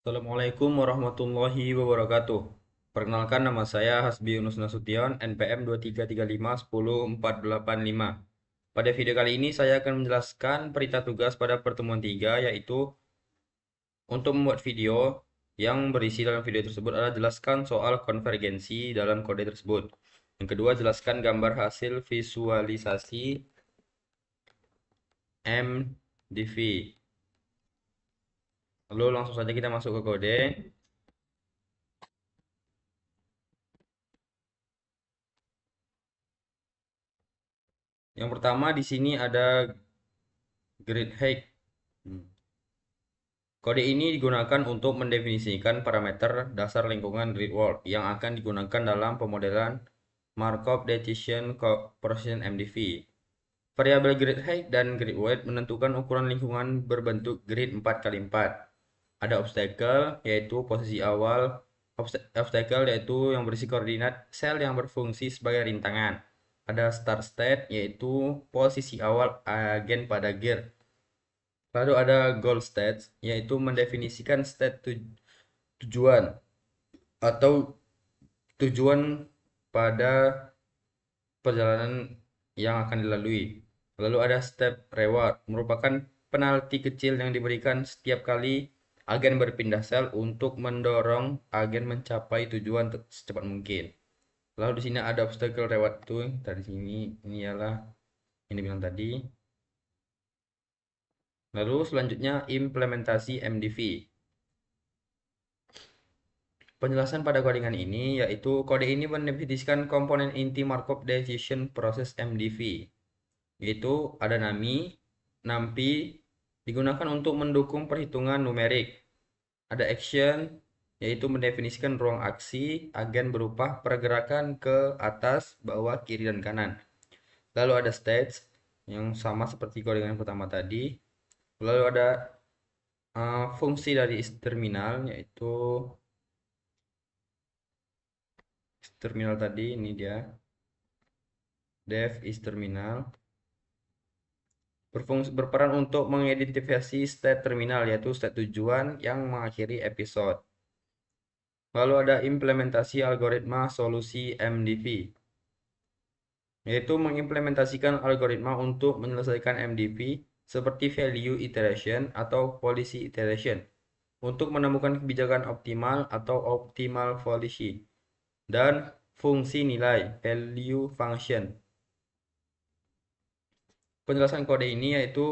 Assalamualaikum warahmatullahi wabarakatuh. Perkenalkan, nama saya Hasbi Yunus Nasution, NPM 2335104805. Pada video kali ini saya akan menjelaskan perintah tugas pada pertemuan 3, yaitu untuk membuat video yang berisi dalam video tersebut adalah jelaskan soal konvergensi dalam kode tersebut. Yang kedua, jelaskan gambar hasil visualisasi MDV. Lalu langsung saja kita masuk ke kode. Yang pertama di sini ada grid height. Kode ini digunakan untuk mendefinisikan parameter dasar lingkungan grid world yang akan digunakan dalam pemodelan Markov Decision Corporation MDV. Variabel grid height dan grid width menentukan ukuran lingkungan berbentuk grid 4x4. Ada obstacle, yaitu posisi awal. Obstacle yaitu yang berisi koordinat sel yang berfungsi sebagai rintangan. Ada start state, yaitu posisi awal agen pada gear. Lalu ada goal state, yaitu mendefinisikan state tujuan atau tujuan pada perjalanan yang akan dilalui. Lalu ada step reward, merupakan penalti kecil yang diberikan setiap kali agen berpindah sel untuk mendorong agen mencapai tujuan secepat mungkin. Lalu di sini ada obstacle reward itu dari sini, ini ialah yang dibilang tadi. Lalu selanjutnya implementasi MDV. Penjelasan pada codingan ini yaitu kode ini mendefinisikan komponen inti Markov Decision Process MDV, yaitu ada NAMI, NAMPI digunakan untuk mendukung perhitungan numerik. Ada action, yaitu mendefinisikan ruang aksi agen berupa pergerakan ke atas, bawah, kiri, dan kanan. Lalu ada states yang sama seperti codingan yang pertama tadi. Lalu ada fungsi dari is terminal, yaitu terminal tadi, ini dia def is terminal, berperan untuk mengidentifikasi state terminal, yaitu state tujuan yang mengakhiri episode. Lalu ada implementasi algoritma solusi MDV, yaitu mengimplementasikan algoritma untuk menyelesaikan MDV seperti value iteration atau policy iteration untuk menemukan kebijakan optimal atau optimal policy dan fungsi nilai value function. Penjelasan kode ini yaitu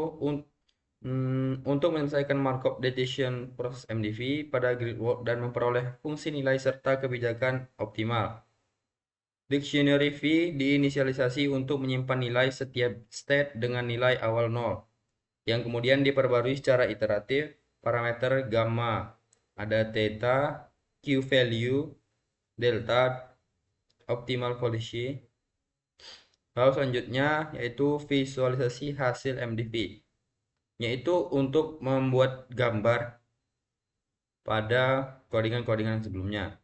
untuk menyelesaikan Markov Decision proses MDV pada grid world dan memperoleh fungsi nilai serta kebijakan optimal. Dictionary V diinisialisasi untuk menyimpan nilai setiap state dengan nilai awal 0, yang kemudian diperbarui secara iteratif. Parameter gamma, ada theta, q value, delta, optimal policy. Lalu selanjutnya yaitu visualisasi hasil MDV, yaitu untuk membuat gambar pada codingan-codingan sebelumnya.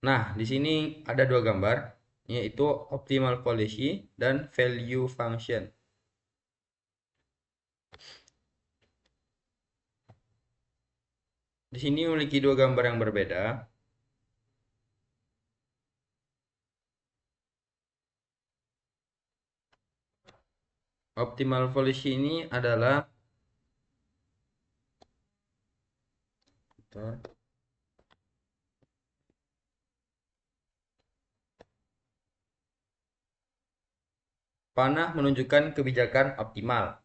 Nah, di sini ada dua gambar, yaitu optimal policy dan value function. Di sini memiliki dua gambar yang berbeda. Optimal policy ini adalah panah menunjukkan kebijakan optimal,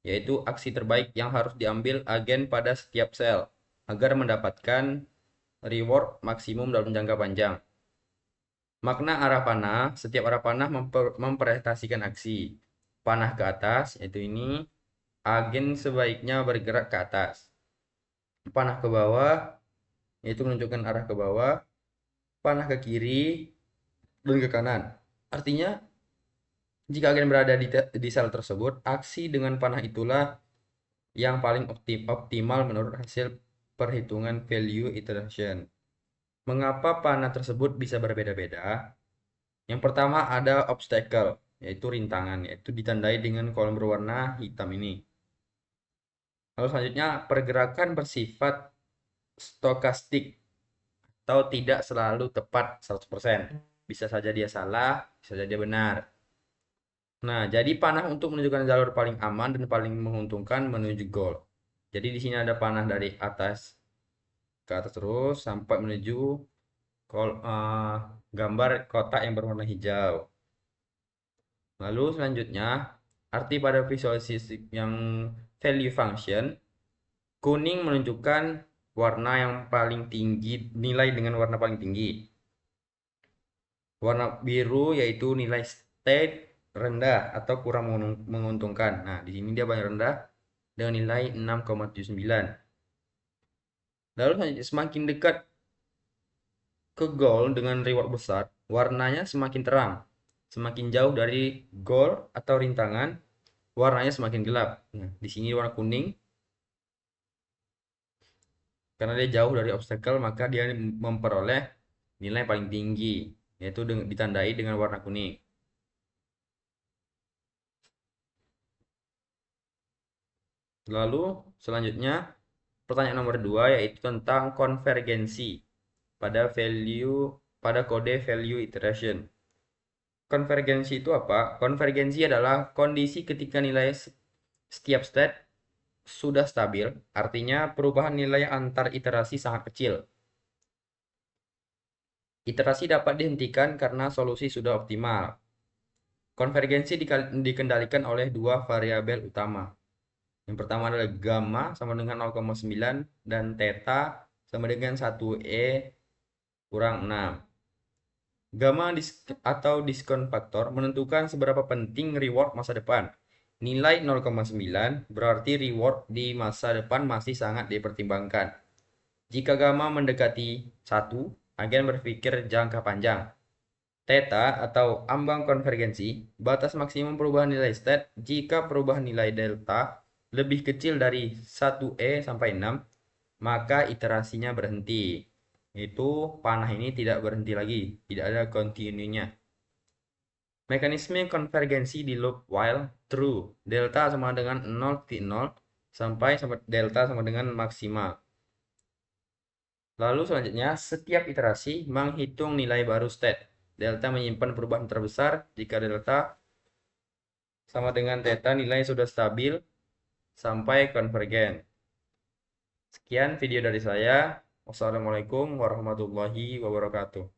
yaitu aksi terbaik yang harus diambil agen pada setiap sel agar mendapatkan reward maksimum dalam jangka panjang. Makna arah panah, setiap arah panah mempresentasikan aksi. Panah ke atas, yaitu ini, agen sebaiknya bergerak ke atas. Panah ke bawah, yaitu menunjukkan arah ke bawah. Panah ke kiri dan ke kanan. Artinya, jika agen berada di sel tersebut, aksi dengan panah itulah yang paling optimal menurut hasil perhitungan value iteration. Mengapa panah tersebut bisa berbeda-beda? Yang pertama ada obstacle, yaitu rintangan, yaitu ditandai dengan kolom berwarna hitam ini. Lalu selanjutnya pergerakan bersifat stokastik atau tidak selalu tepat 100%. Bisa saja dia salah, bisa saja dia benar. Nah, jadi panah untuk menunjukkan jalur paling aman dan paling menguntungkan menuju goal. Jadi di sini ada panah dari atas ke atas terus sampai menuju gambar kotak yang berwarna hijau. Lalu selanjutnya, arti pada visualisasi yang value function, kuning menunjukkan warna yang paling tinggi, nilai dengan warna paling tinggi. Warna biru yaitu nilai state rendah atau kurang menguntungkan. Nah, di sini dia paling rendah dengan nilai 6,79. Lalu semakin dekat ke goal dengan reward besar, warnanya semakin terang. Semakin jauh dari goal atau rintangan, warnanya semakin gelap. Nah, di sini warna kuning karena dia jauh dari obstacle, maka dia memperoleh nilai paling tinggi, yaitu ditandai dengan warna kuning. Lalu selanjutnya pertanyaan nomor 2 yaitu tentang konvergensi pada kode value iteration. Konvergensi itu apa? Konvergensi adalah kondisi ketika nilai setiap state sudah stabil, artinya perubahan nilai antar iterasi sangat kecil. Iterasi dapat dihentikan karena solusi sudah optimal. Konvergensi dikendalikan oleh dua variabel utama. Yang pertama adalah gamma sama dengan 0,9 dan theta sama dengan 1e kurang 6. Gamma atau diskon faktor menentukan seberapa penting reward masa depan. Nilai 0,9 berarti reward di masa depan masih sangat dipertimbangkan. Jika gamma mendekati 1, agen berpikir jangka panjang. Theta atau ambang konvergensi, batas maksimum perubahan nilai state jika perubahan nilai delta lebih kecil dari 1e sampai 6, maka iterasinya berhenti. Itu panah ini tidak berhenti lagi, tidak ada continue-nya. Mekanisme konvergensi di loop while true, delta sama dengan 0,0 sampai delta sama dengan maksimal. Lalu selanjutnya, setiap iterasi menghitung nilai baru state. Delta menyimpan perubahan terbesar jika delta sama dengan theta nilai sudah stabil sampai konvergen. Sekian video dari saya. Wassalamualaikum warahmatullahi wabarakatuh.